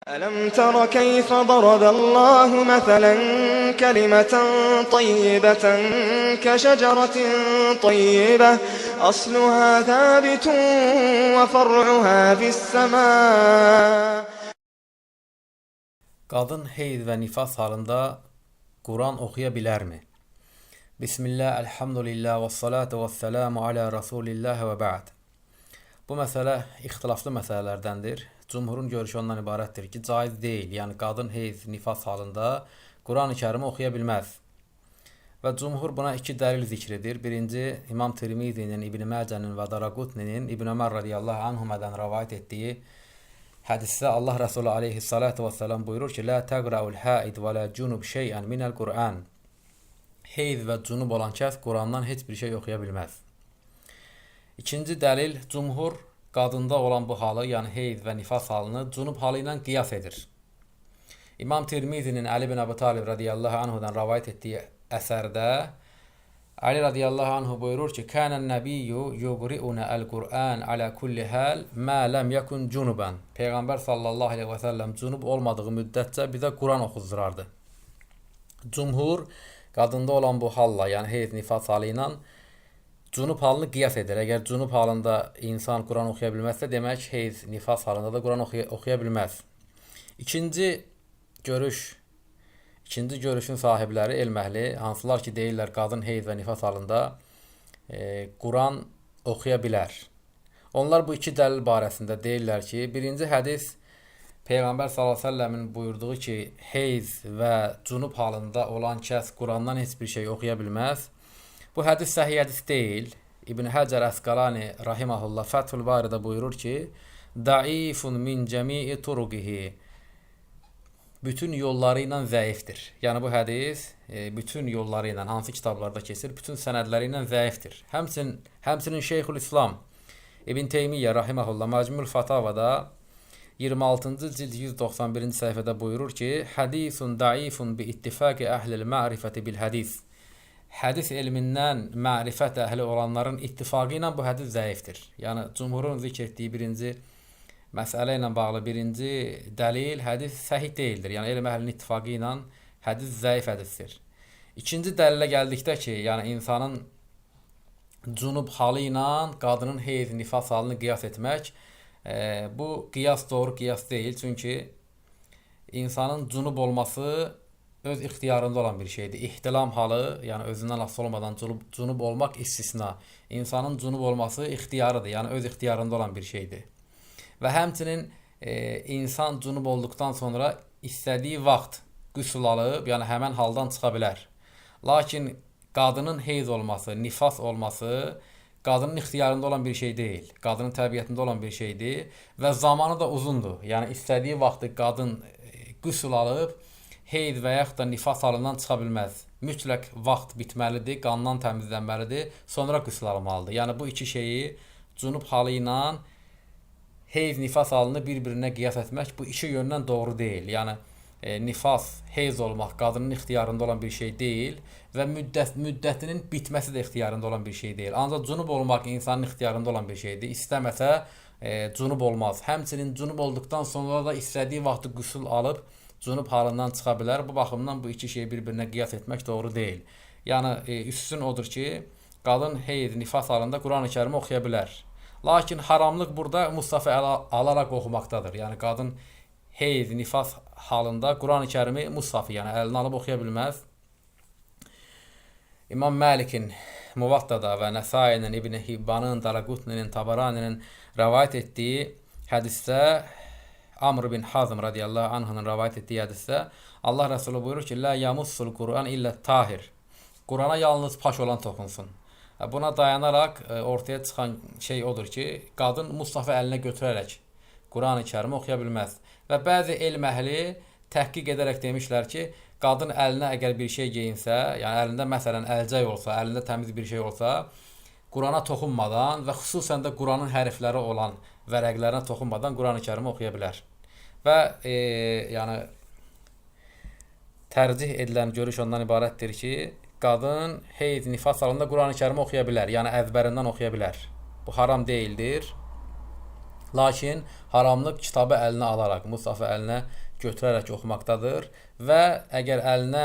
ألم تر كيف ضرب الله مثلا كلمة طيبة كشجرة طيبة أصلها ثابت وفرعها في السماء. Qadın heyz və nifas halında Quran oxuya bilərmi? Bismillah, elhamdülillah və salatu və selamu alə Rasulillah və ba'd. Bu məsələ ixtilaflı məsələlərdəndir. Cumhurun görüşü ondan ibarətdir ki, caiz deyil. Yəni, qadın heyz, nifas halında Quran-ı Kərimi oxuya bilməz. Və cumhur buna iki dəlil zikr edir. Birinci, İmam Tirmizinin, İbn Məcənin və Daraqutninin İbn Ömər radiyallahu anhumədən rəvayət etdiyi hədisdə Allah Resulü aleyhissalatu vesselam buyurur ki, La təqra'ul haid və la cunub şeyən minəl Qur'an. Heyz və cunub olan kəs Qurandan heç bir şey oxuya bilməz. İkinci dəlil, cumhur qadında olan bu halı, yəni heyz və nifas halını cunub halı ilə qiyas edir. İmam Tirmizinin Ali bin Əbu Talib radiyallahu anhudan rəvayət etdiyi əsərdə Ali radiyallahu anhu buyurur ki, Kənən nəbiyyü yuqri'unə əl-Qur'an alə kulli həl mə ləm yəkun cunuban. Peyğəmbər sallallahu aleyhi və səlləm cunub olmadığı müddətcə bizə Quran oxuzdurardı. Cumhur qadında olan bu halla, yəni heyz nifas halı ilə cunub halını qiyas edir. Əgər cunub halında insan Quran oxuya bilməzsə, demək heyz nifas halında da Quran oxuya bilməz. İkinci görüşün sahibləri elm əhli, hansılar ki deyirlər qadın heyz və nifas halında Quran oxuya bilər. Onlar bu iki dəlil barəsində deyirlər ki, birinci hədis Peyğəmbər s.ə.v-in buyurduğu ki, heyz və cunub halında olan kəs Qurandan heç bir şey oxuya bilməz. Bu hədis səhih hədis deyil. İbn Həcər Əsqalani rahiməhullah Fəthül Baridə buyurur ki, Daifun min cəmi'i turuqihi. Bütün yolları ilə zəifdir. Yəni bu hədis bütün yolları ilə, hansı kitablarda keçir, bütün sənədləri ilə zəifdir. Həmçinin Şeyxülislam İbn Teymiyyə rahiməhullah Məcmul Fatavada 26-cı cild 191-ci səhifədə buyurur ki, Hədisun daifun bi ittifaqi əhlil ma'rifəti bil hədis. Hədis elmindən mərifət əhli olanların ittifaqı ilə bu hədis zəifdir. Yəni cumhurun zikr etdiyi birinci məsələ ilə bağlı birinci dəlil hədis səhih deyildir. Yəni elm əhlinin ittifaqı ilə hədis zəif hədisdir. İkinci dəlilə gəldikdə ki, yəni insanın cunub halı ilə qadının heyz nifas halını qiyas etmək, bu qiyas doğru qiyas deyil. Çünki insanın cunub olması öz ixtiyarında olan bir şeydir. İhtilam halı, yəni özündən asılı olmadan cunub olmaq istisna. İnsanın cunub olması ixtiyarıdır, yəni öz ixtiyarında olan bir şeydir. Və həmçinin insan cunub olduqdan sonra istədiyi vaxt qüsl alıb, yəni həmən haldan çıxa bilər. Lakin qadının heyz olması, nifas olması qadının ixtiyarında olan bir şey deyil. Qadının təbiətində olan bir şeydir və zamanı da uzundur. Yəni istədiyi vaxtı qadın qüsl alıb, heyz və yaxud da nifas halından çıxa bilməz. Mütləq vaxt bitməlidir, qandan təmizlənməlidir, sonra qüsl almalıdır. Yəni bu iki şeyi cunub halı ilə heyz nifas halını bir-birinə qiyas etmək bu iki yöndən doğru deyil. Yəni nifas, heyz olmaq qadının ixtiyarında olan bir şey deyil və müddətinin bitməsi də ixtiyarında olan bir şey deyil. Ancaq cunub olmaq insanın ixtiyarında olan bir şeydir. İstəməsə cunub olmaz. Həmçinin cunub olduqdan sonra da istədiyi vaxtı qüsl alıb cunub halından çıxa bilər. Bu baxımdan bu iki şeyi bir-birinə qiyas etmək doğru deyil. Yəni üstün odur ki, qadın heyz, nifas halında Quran-ı Kərimi oxuya bilər. Lakin haramlıq burada Mustafa alaraq oxumaqdadır. Yəni qadın heyz, nifas halında Quran-ı Kərimi Mustafa, yəni əlinə alıb oxuya bilməz. İmam Məlikin Muvattada və Nəsainin, İbn Hibbanın, Daraqutninin, Tabaraninin rəvayət etdiyi hədisdə Amr bin Hazm radiyallahu anh'ın rəvayət etdiyi hədisdə Allah Rəsulü buyurur ki, La yamussul Qur'an illə tahir. Qur'ana yalnız paş olan toxunsun. Buna dayanaraq ortaya çıxan şey odur ki, qadın Mustafa əlinə götürərək Quran-ı Kərimi oxuya bilməz. Və bəzi elm əhli təhqiq edərək demişlər ki, qadın əlinə əgər bir şey geyinsə, yəni əlində məsələn əlcək olsa, əlində təmiz bir şey olsa, Qurana toxunmadan və xüsusən də Quranın hərfləri olan vərəqlərinə toxunmadan Quran-ı Kərimi oxuya bilər. Və yəni tərcih edilən görüş ondan ibarətdir ki, qadın heyz, nifas halında Quran-ı Kərimi oxuya bilər, yəni əzbərindən oxuya bilər. Bu haram deyildir. Lakin haramlıq kitabı əlinə alaraq, mushafı əlinə götürərək oxumaqdadır və əgər əlinə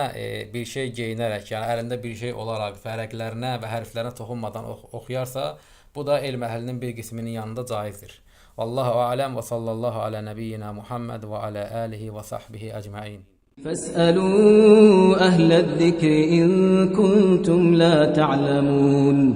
bir şey geyinərək, yəni əlində bir şey olaraq vərəqlərinə və hərflərinə toxunmadan oxuyarsa, bu da elm əhlinin bir qisminin yanında caizdir. Vallahu a'lem və sallallahu ala nəbiyyina Muhammed və ala alihi və sahbihi əcmain. فاسألوا أهل الذكر إن كنتم لا تعلمون